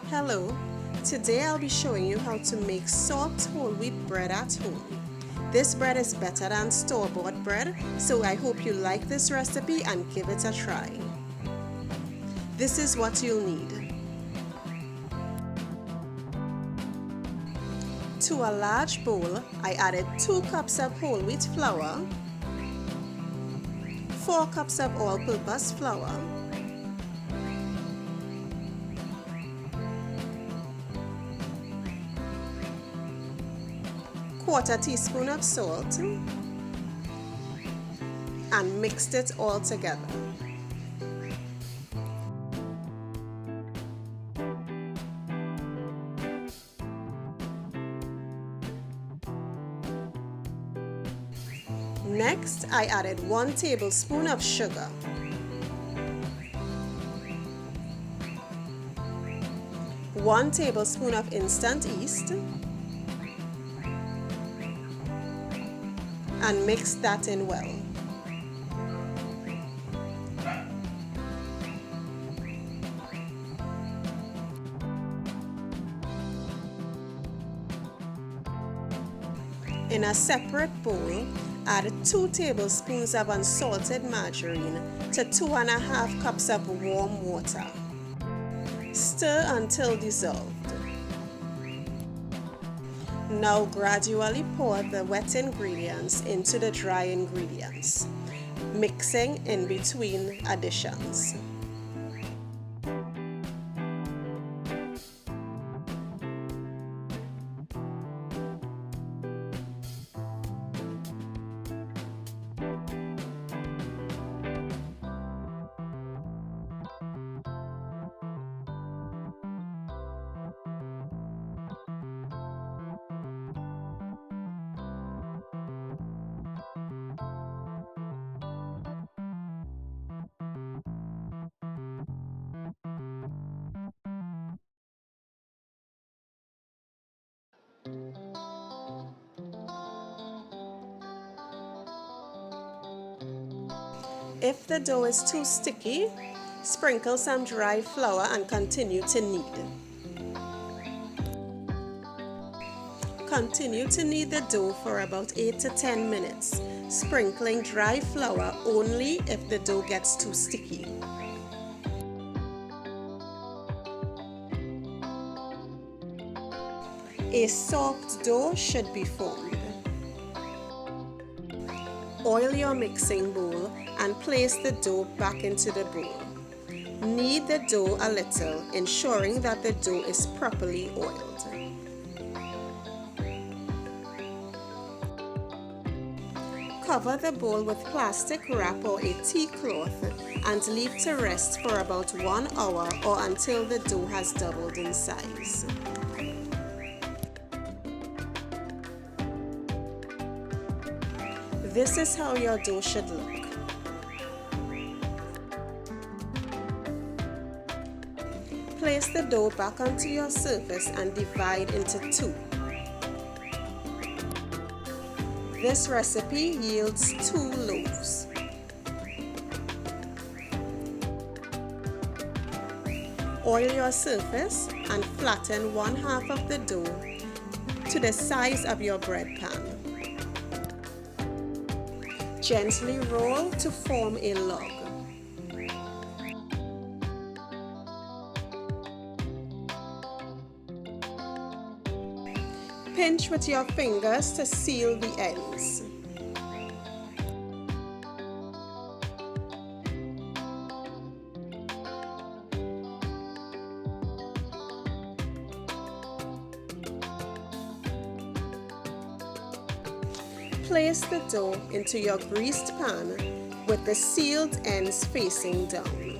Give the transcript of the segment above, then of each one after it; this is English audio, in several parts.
Hello, today I'll be showing you how to make soft whole wheat bread at home. This bread is better than store-bought bread, so I hope you like this recipe and give it a try. This is what you'll need. To a large bowl, I added 2 cups of whole wheat flour, 4 cups of all-purpose flour, quarter teaspoon of salt, and mixed it all together. Next, I added 1 tablespoon of sugar, 1 tablespoon of instant yeast, and mix that in well. In a separate bowl, add 2 tablespoons of unsalted margarine to 2.5 cups of warm water. Stir until dissolved. Now gradually pour the wet ingredients into the dry ingredients, mixing in between additions. If the dough is too sticky, sprinkle some dry flour and continue to knead. Continue to knead the dough for about 8 to 10 minutes, sprinkling dry flour only if the dough gets too sticky. A soft dough should be formed. Oil your mixing bowl and place the dough back into the bowl. Knead the dough a little, ensuring that the dough is properly oiled. Cover the bowl with plastic wrap or a tea cloth and leave to rest for about 1 hour or until the dough has doubled in size. This is how your dough should look. Place the dough back onto your surface and divide into 2. This recipe yields 2 loaves. Oil your surface and flatten 1/2 of the dough to the size of your bread pan. Gently roll to form a log. Pinch with your fingers to seal the ends. Place the dough into your greased pan with the sealed ends facing down.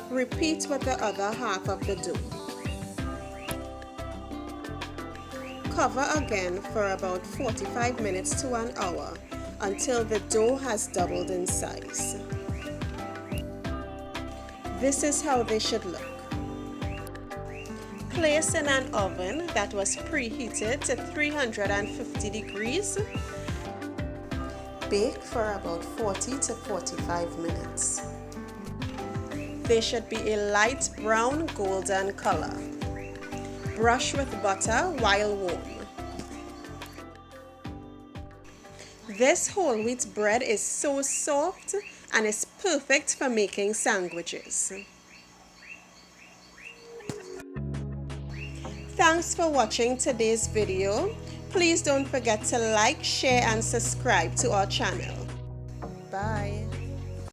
Repeat with the other half of the dough. Cover again for about 45 minutes to 1 hour until the dough has doubled in size. This is how they should look. Place in an oven that was preheated to 350 degrees. Bake for about 40 to 45 minutes. They should be a light brown golden color. Brush with butter while warm. This whole wheat bread is so soft and is perfect for making sandwiches. Thanks for watching today's video. Please don't forget to like, share and subscribe to our channel. Bye.